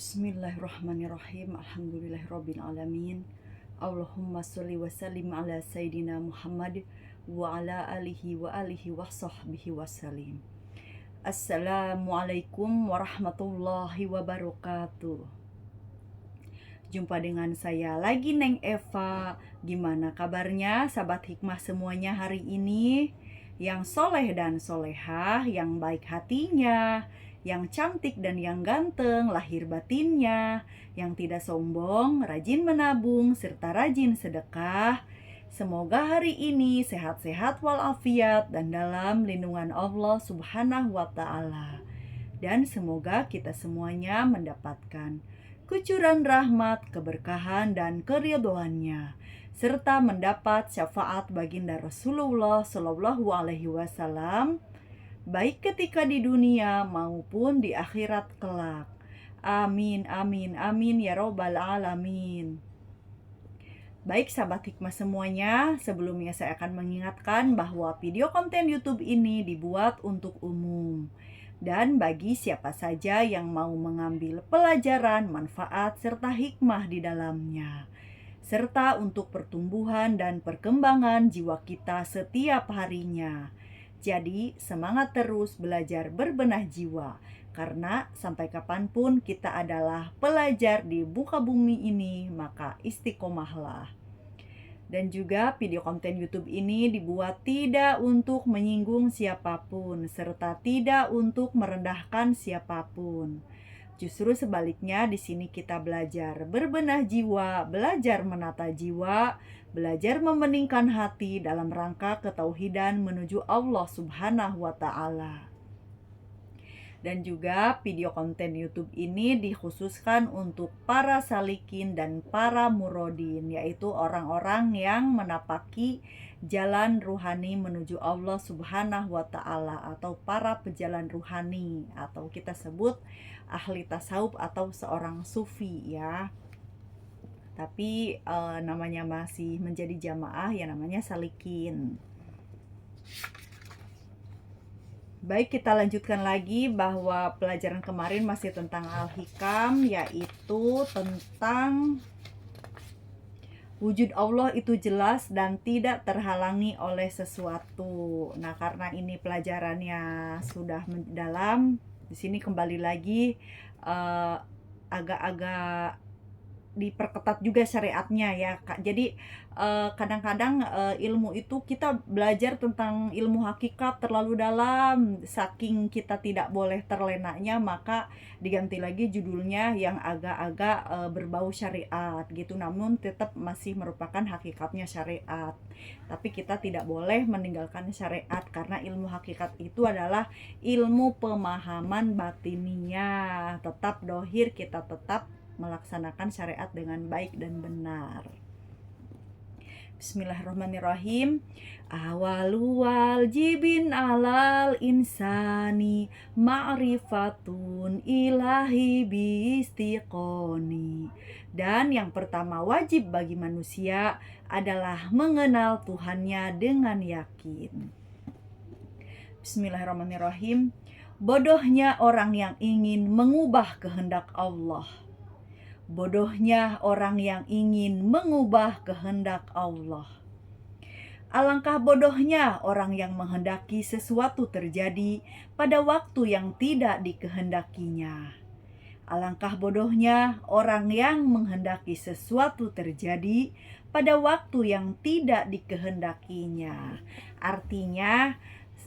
Bismillahirrahmanirrahim. Alhamdulillahirabbil alamin. Allahumma sholli wa sallim ala sayyidina Muhammad wa ala alihi wa sahbihi wasallim. Assalamualaikum warahmatullahi wabarakatuh. Jumpa dengan saya lagi, Neng Eva. Gimana kabarnya sahabat hikmah semuanya hari ini? Yang soleh dan solehah, yang baik hatinya, yang cantik dan yang ganteng lahir batinnya, yang tidak sombong, rajin menabung, serta rajin sedekah. Semoga hari ini sehat-sehat walafiat dan dalam lindungan Allah Subhanahu wa Ta'ala. Dan semoga kita semuanya mendapatkan kucuran rahmat, keberkahan, dan keridhoannya, serta mendapat syafaat baginda Rasulullah Shallallahu Alaihi Wasallam, baik ketika di dunia maupun di akhirat kelak. Amin, amin, amin ya robbal alamin. Baik sahabat hikmah semuanya, sebelumnya saya akan mengingatkan bahwa video konten YouTube ini dibuat untuk umum dan bagi siapa saja yang mau mengambil pelajaran, manfaat, serta hikmah di dalamnya, serta untuk pertumbuhan dan perkembangan jiwa kita setiap harinya. Jadi semangat terus belajar berbenah jiwa, karena sampai kapanpun kita adalah pelajar di muka bumi ini, maka istiqomahlah. Dan juga video konten YouTube ini dibuat tidak untuk menyinggung siapapun, serta tidak untuk merendahkan siapapun. Justru sebaliknya, di sini kita belajar berbenah jiwa, belajar menata jiwa, belajar membeningkan hati dalam rangka ketauhidan menuju Allah Subhanahu wa Ta'ala. Dan juga video konten YouTube ini dikhususkan untuk para salikin dan para murodin, yaitu orang-orang yang menapaki jalan ruhani menuju Allah Subhanahu wa Ta'ala, atau para pejalan ruhani, atau kita sebut ahli tasawuf atau seorang sufi ya. Tapi namanya masih menjadi jamaah, ya namanya salikin. Baik, kita lanjutkan lagi bahwa pelajaran kemarin masih tentang Al-Hikam, yaitu tentang wujud Allah itu jelas dan tidak terhalangi oleh sesuatu. Nah, karena ini pelajarannya sudah mendalam, di sini kembali lagi agak-agak diperketat juga syariatnya ya Kak. Jadi kadang-kadang ilmu itu kita belajar tentang ilmu hakikat terlalu dalam, saking kita tidak boleh terlenanya, maka diganti lagi judulnya yang agak-agak berbau syariat gitu, namun tetap masih merupakan hakikatnya syariat. Tapi kita tidak boleh meninggalkan syariat, karena ilmu hakikat itu adalah ilmu pemahaman batininya. Tetap dohir, kita tetap melaksanakan syariat dengan baik dan benar. Bismillahirrahmanirrahim. Awalu wajibin alal insani ma'rifatun ilahi biistiqoni. Dan yang pertama wajib bagi manusia adalah mengenal Tuhannya dengan yakin. Bismillahirrahmanirrahim. Bodohnya orang yang ingin mengubah kehendak Allah. Bodohnya orang yang ingin mengubah kehendak Allah. Alangkah bodohnya orang yang menghendaki sesuatu terjadi pada waktu yang tidak dikehendakinya. Alangkah bodohnya orang yang menghendaki sesuatu terjadi pada waktu yang tidak dikehendakinya. Artinya,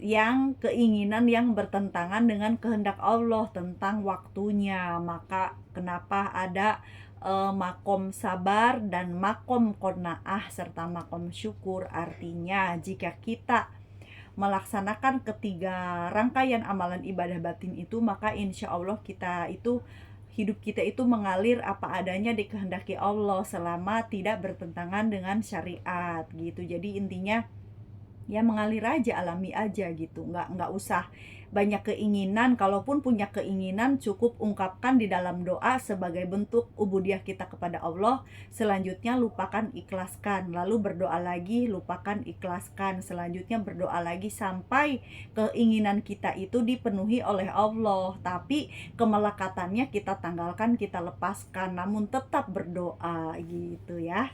yang keinginan yang bertentangan dengan kehendak Allah tentang waktunya. Maka kenapa ada makom sabar dan makom qanaah serta makom syukur? Artinya jika kita melaksanakan ketiga rangkaian amalan ibadah batin itu, maka insya Allah hidup kita itu mengalir apa adanya dikehendaki Allah selama tidak bertentangan dengan syariat gitu. Jadi intinya ya mengalir aja, alami aja gitu, nggak usah banyak keinginan, kalaupun punya keinginan cukup ungkapkan di dalam doa sebagai bentuk ubudiyah kita kepada Allah. Selanjutnya lupakan, ikhlaskan, lalu berdoa lagi, lupakan, ikhlaskan, selanjutnya berdoa lagi sampai keinginan kita itu dipenuhi oleh Allah. Tapi kemelekatannya kita tanggalkan, kita lepaskan, namun tetap berdoa gitu ya.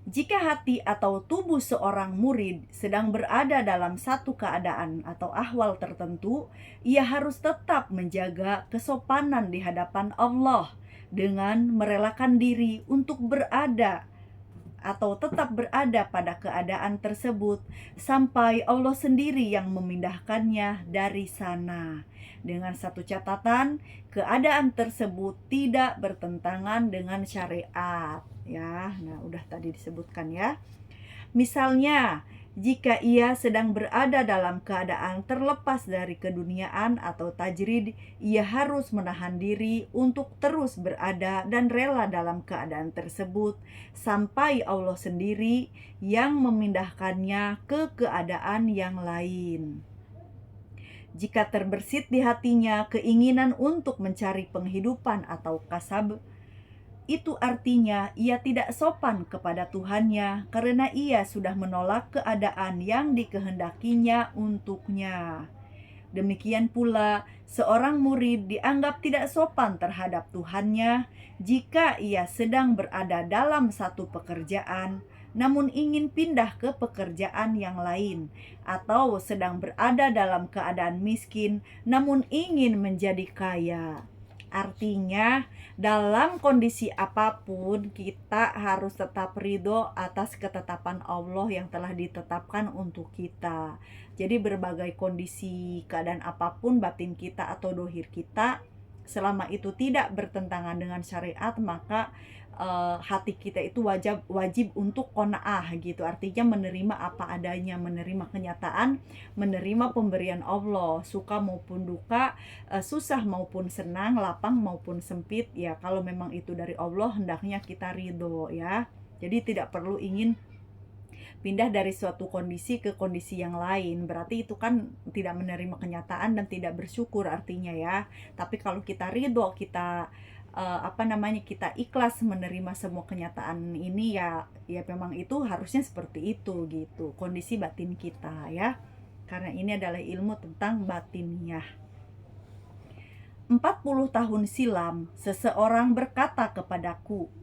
Jika hati atau tubuh seorang murid sedang berada dalam satu keadaan atau ahwal tertentu, ia harus tetap menjaga kesopanan di hadapan Allah dengan merelakan diri untuk berada atau tetap berada pada keadaan tersebut sampai Allah sendiri yang memindahkannya dari sana. Dengan satu catatan, keadaan tersebut tidak bertentangan dengan syariat ya. Nah, udah tadi disebutkan ya. Misalnya, jika ia sedang berada dalam keadaan terlepas dari keduniaan atau tajrid, ia harus menahan diri untuk terus berada dan rela dalam keadaan tersebut sampai Allah sendiri yang memindahkannya ke keadaan yang lain. Jika terbersit di hatinya keinginan untuk mencari penghidupan atau kasab, itu artinya ia tidak sopan kepada Tuhannya karena ia sudah menolak keadaan yang dikehendakinya untuknya. Demikian pula, seorang murid dianggap tidak sopan terhadap Tuhannya jika ia sedang berada dalam satu pekerjaan, namun ingin pindah ke pekerjaan yang lain, atau sedang berada dalam keadaan miskin, namun ingin menjadi kaya. Artinya, dalam kondisi apapun kita harus tetap ridho atas ketetapan Allah yang telah ditetapkan untuk kita. Jadi berbagai kondisi, keadaan apapun batin kita atau dohir kita, selama itu tidak bertentangan dengan syariat, maka hati kita itu wajib untuk qanaah gitu. Artinya menerima apa adanya, menerima kenyataan, menerima pemberian Allah, suka maupun duka, susah maupun senang, lapang maupun sempit ya. Kalau memang itu dari Allah, hendaknya kita ridho ya. Jadi tidak perlu ingin pindah dari suatu kondisi ke kondisi yang lain, berarti itu kan tidak menerima kenyataan dan tidak bersyukur artinya ya. Tapi kalau kita ridho, kita kita ikhlas menerima semua kenyataan ini ya memang itu harusnya seperti itu gitu kondisi batin kita ya, karena ini adalah ilmu tentang batiniah. 40 tahun silam seseorang berkata kepadaku,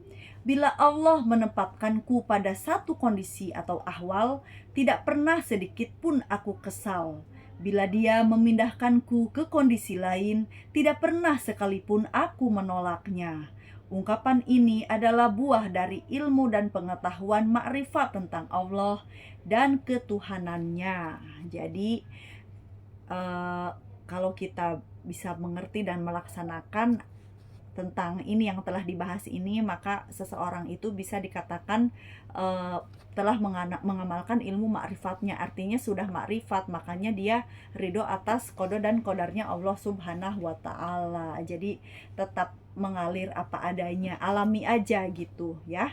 bila Allah menempatkanku pada satu kondisi atau ahwal, tidak pernah sedikit pun aku kesal. Bila Dia memindahkanku ke kondisi lain, tidak pernah sekalipun aku menolaknya. Ungkapan ini adalah buah dari ilmu dan pengetahuan makrifat tentang Allah dan ketuhanannya. Jadi, kalau kita bisa mengerti dan melaksanakan tentang ini yang telah dibahas ini, maka seseorang itu bisa dikatakan telah mengamalkan ilmu ma'rifatnya. Artinya sudah ma'rifat, makanya dia ridho atas qada dan qadarnya Allah Subhanahu wa ta'ala. Jadi tetap mengalir apa adanya, alami aja gitu ya.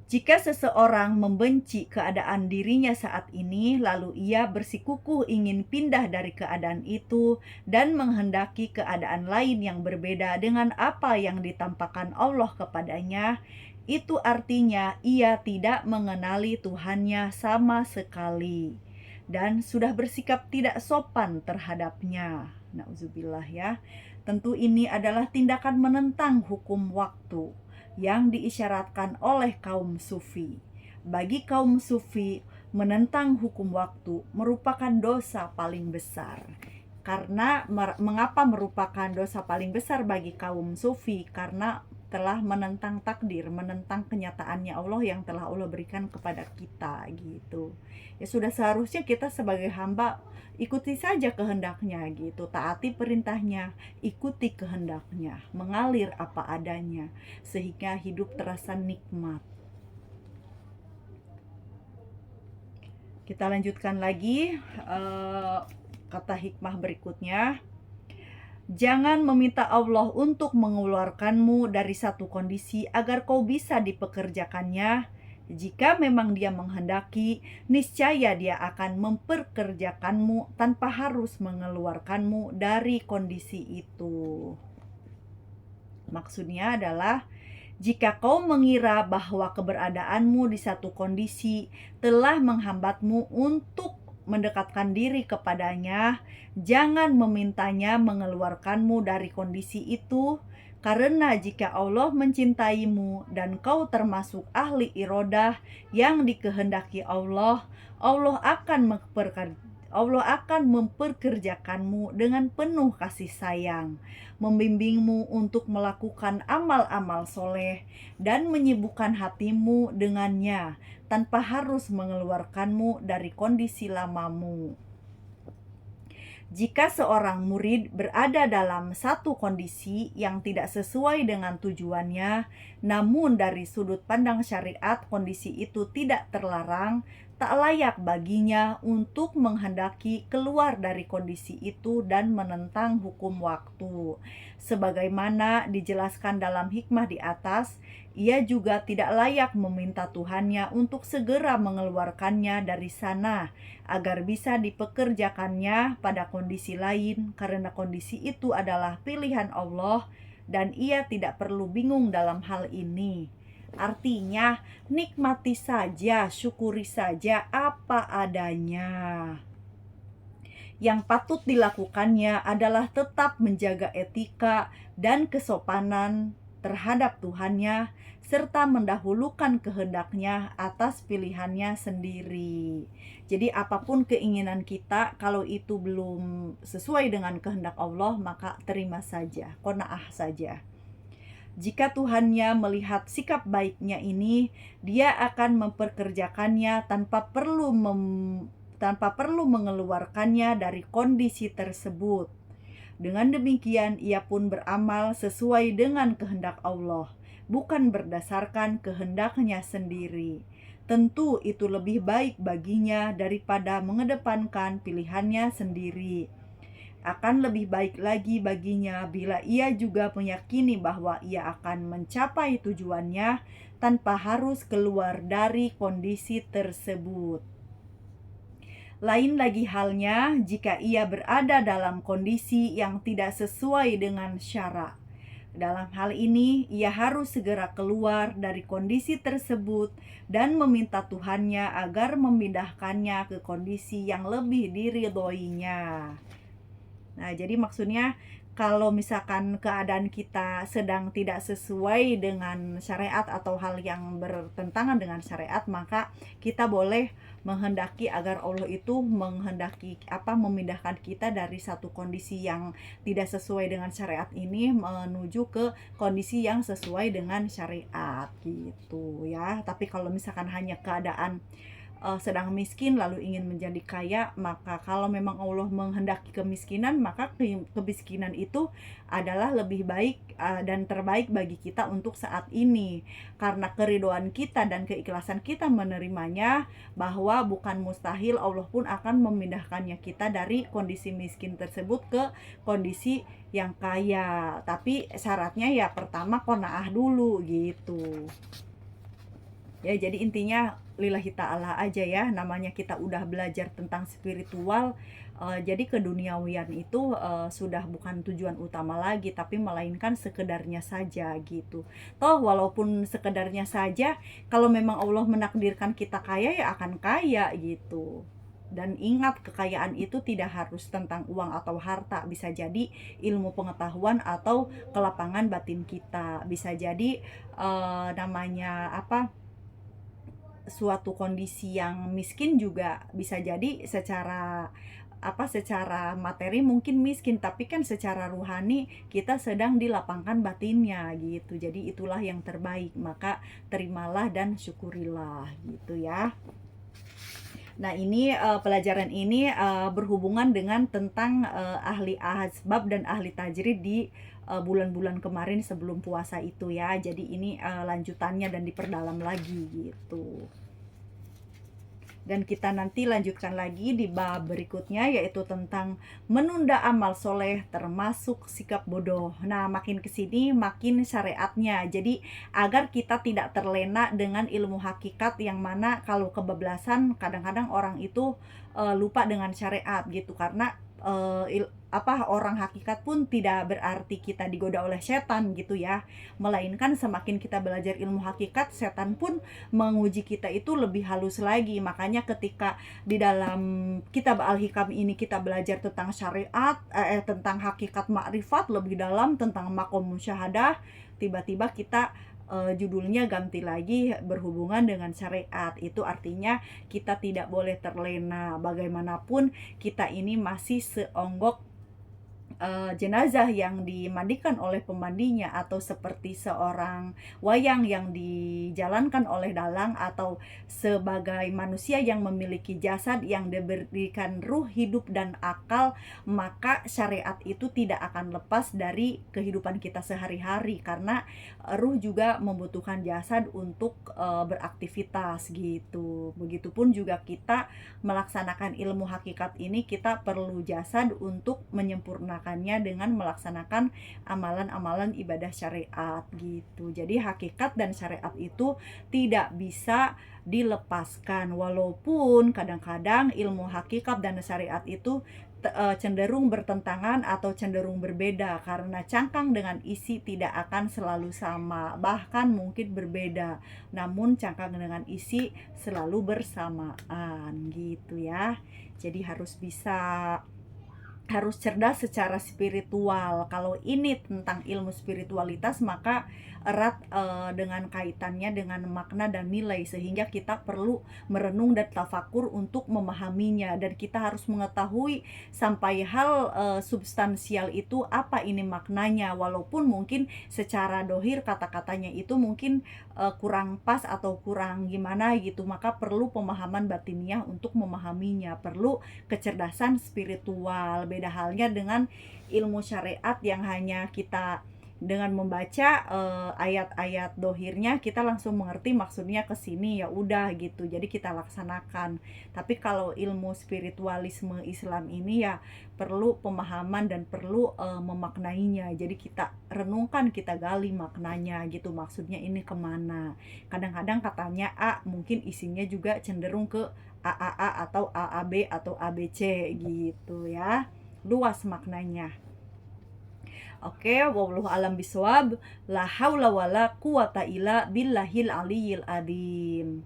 Jika seseorang membenci keadaan dirinya saat ini, lalu ia bersikukuh ingin pindah dari keadaan itu dan menghendaki keadaan lain yang berbeda dengan apa yang ditampakkan Allah kepadanya, itu artinya ia tidak mengenali Tuhannya sama sekali dan sudah bersikap tidak sopan terhadapnya. Nauzubillah ya. Tentu ini adalah tindakan menentang hukum waktu yang diisyaratkan oleh kaum sufi. Bagi kaum sufi, menentang hukum waktu merupakan dosa paling besar. Karena mengapa merupakan dosa paling besar bagi kaum sufi? Karena telah menentang takdir, menentang kenyataannya Allah yang telah Allah berikan kepada kita gitu. Ya sudah seharusnya kita sebagai hamba ikuti saja kehendaknya gitu, taati perintahnya, ikuti kehendaknya, mengalir apa adanya sehingga hidup terasa nikmat. Kita lanjutkan lagi kata hikmah berikutnya. Jangan meminta Allah untuk mengeluarkanmu dari satu kondisi agar kau bisa dipekerjakannya Jika memang Dia menghendaki, niscaya Dia akan memperkerjakanmu tanpa harus mengeluarkanmu dari kondisi itu. Maksudnya adalah, jika kau mengira bahwa keberadaanmu di satu kondisi telah menghambatmu untuk mendekatkan diri kepadanya, jangan memintanya mengeluarkanmu dari kondisi itu, karena jika Allah mencintaimu dan kau termasuk ahli irodah yang dikehendaki Allah, Allah akan memperkerjakanmu dengan penuh kasih sayang, membimbingmu untuk melakukan amal-amal soleh, dan menyibukkan hatimu dengannya tanpa harus mengeluarkanmu dari kondisi lamamu. Jika seorang murid berada dalam satu kondisi yang tidak sesuai dengan tujuannya, namun dari sudut pandang syariat kondisi itu tidak terlarang, tak layak baginya untuk menghendaki keluar dari kondisi itu dan menentang hukum waktu. Sebagaimana dijelaskan dalam hikmah di atas, ia juga tidak layak meminta Tuhannya untuk segera mengeluarkannya dari sana, agar bisa dipekerjakannya pada kondisi lain, karena kondisi itu adalah pilihan Allah dan ia tidak perlu bingung dalam hal ini. Artinya, nikmati saja, syukuri saja apa adanya. Yang patut dilakukannya adalah tetap menjaga etika dan kesopanan terhadap Tuhannya, serta mendahulukan kehendaknya atas pilihannya sendiri. Jadi apapun keinginan kita, kalau itu belum sesuai dengan kehendak Allah, maka terima saja, qanaah saja. Jika Tuhannya melihat sikap baiknya ini, Dia akan memperkerjakannya tanpa perlu mengeluarkannya dari kondisi tersebut. Dengan demikian, ia pun beramal sesuai dengan kehendak Allah, bukan berdasarkan kehendaknya sendiri. Tentu itu lebih baik baginya daripada mengedepankan pilihannya sendiri. Akan lebih baik lagi baginya bila ia juga meyakini bahwa ia akan mencapai tujuannya tanpa harus keluar dari kondisi tersebut. Lain lagi halnya jika ia berada dalam kondisi yang tidak sesuai dengan syara. Dalam hal ini, ia harus segera keluar dari kondisi tersebut dan meminta Tuhannya agar memindahkannya ke kondisi yang lebih diridhoinya. Nah, jadi maksudnya kalau misalkan keadaan kita sedang tidak sesuai dengan syariat atau hal yang bertentangan dengan syariat, maka kita boleh menghendaki agar Allah itu memindahkan kita dari satu kondisi yang tidak sesuai dengan syariat ini menuju ke kondisi yang sesuai dengan syariat gitu ya. Tapi kalau misalkan hanya keadaan sedang miskin lalu ingin menjadi kaya, maka kalau memang Allah menghendaki kemiskinan, maka kemiskinan itu adalah lebih baik dan terbaik bagi kita untuk saat ini, karena keridhaan kita dan keikhlasan kita menerimanya, bahwa bukan mustahil Allah pun akan memindahkannya kita dari kondisi miskin tersebut ke kondisi yang kaya. Tapi syaratnya ya pertama qanaah dulu gitu ya. Jadi intinya lillahi ta'ala aja ya, namanya kita udah belajar tentang spiritual, jadi keduniawian itu sudah bukan tujuan utama lagi, tapi melainkan sekedarnya saja gitu. Toh walaupun sekedarnya saja, kalau memang Allah menakdirkan kita kaya ya akan kaya gitu. Dan ingat, kekayaan itu tidak harus tentang uang atau harta, bisa jadi ilmu pengetahuan atau kelapangan batin kita, bisa jadi suatu kondisi yang miskin juga bisa jadi secara materi mungkin miskin, tapi kan secara ruhani kita sedang dilapangkan batinnya gitu. Jadi itulah yang terbaik, maka terimalah dan syukurilah gitu ya. Nah, ini pelajaran ini berhubungan dengan tentang ahli asbab dan ahli tajrid di bulan-bulan kemarin sebelum puasa itu ya. Jadi ini lanjutannya dan diperdalam lagi gitu. Dan kita nanti lanjutkan lagi di bab berikutnya, yaitu tentang menunda amal soleh termasuk sikap bodoh. Nah, makin kesini makin syariatnya. Jadi agar kita tidak terlena dengan ilmu hakikat, yang mana kalau kebablasan kadang-kadang orang itu lupa dengan syariat gitu. Karena orang hakikat pun tidak berarti kita digoda oleh setan gitu ya, melainkan semakin kita belajar ilmu hakikat, setan pun menguji kita itu lebih halus lagi. Makanya ketika di dalam kitab Al-Hikam ini kita belajar tentang syariat, tentang hakikat makrifat lebih dalam, tentang makom musyahadah, tiba-tiba kita judulnya ganti lagi berhubungan dengan syariat. Itu artinya kita tidak boleh terlena. Bagaimanapun kita ini masih seonggok jenazah yang dimandikan oleh pemandinya, atau seperti seorang wayang yang dijalankan oleh dalang, atau sebagai manusia yang memiliki jasad yang diberikan ruh, hidup, dan akal. Maka syariat itu tidak akan lepas dari kehidupan kita sehari-hari, karena ruh juga membutuhkan jasad untuk beraktivitas gitu. Begitupun juga kita melaksanakan ilmu hakikat ini, kita perlu jasad untuk menyempurnakannya dengan melaksanakan amalan-amalan ibadah syariat gitu. Jadi hakikat dan syariat itu tidak bisa dilepaskan, walaupun kadang-kadang ilmu hakikat dan syariat itu cenderung bertentangan atau cenderung berbeda, karena cangkang dengan isi tidak akan selalu sama, bahkan mungkin berbeda, namun cangkang dengan isi selalu bersamaan gitu ya. Jadi harus cerdas secara spiritual. Kalau ini tentang ilmu spiritualitas, maka erat dengan kaitannya dengan makna dan nilai, sehingga kita perlu merenung dan tafakur untuk memahaminya, dan kita harus mengetahui sampai hal substansial itu apa ini maknanya, walaupun mungkin secara dohir kata-katanya itu mungkin kurang pas atau kurang gimana gitu. Maka perlu pemahaman batiniah untuk memahaminya, perlu kecerdasan spiritual. Beda halnya dengan ilmu syariat yang hanya kita dengan membaca ayat-ayat dohirnya kita langsung mengerti maksudnya ke sini, ya udah gitu, jadi kita laksanakan. Tapi kalau ilmu spiritualisme Islam ini ya perlu pemahaman dan perlu memaknainya. Jadi kita renungkan, kita gali maknanya gitu, maksudnya ini kemana. Kadang-kadang katanya A, mungkin isinya juga cenderung ke AAA atau AAB atau ABC gitu ya, luas maknanya. Oke, wallahu alam bisawab. La haula wala quwata illa billahil aliyil adim.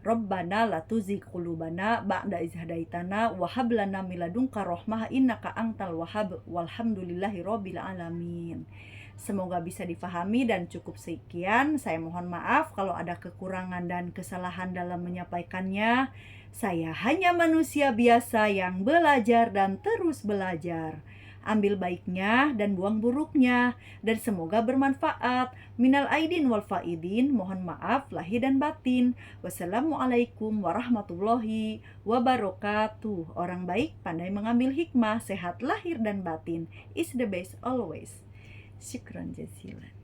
Rabbana la tuzigh qulubana ba'da idh hadaitana wa hab lana min ladunka rahmah innaka antal wahhab walhamdulillahi rabbil alamin. Semoga bisa difahami dan cukup sekian. Saya mohon maaf kalau ada kekurangan dan kesalahan dalam menyampaikannya. Saya hanya manusia biasa yang belajar dan terus belajar. Ambil baiknya dan buang buruknya, dan semoga bermanfaat. Minal aidin wal faidin, mohon maaf lahir dan batin. Wassalamualaikum warahmatullahi wabarakatuh. Orang baik pandai mengambil hikmah, sehat lahir dan batin is the best always. Syukran jazilan.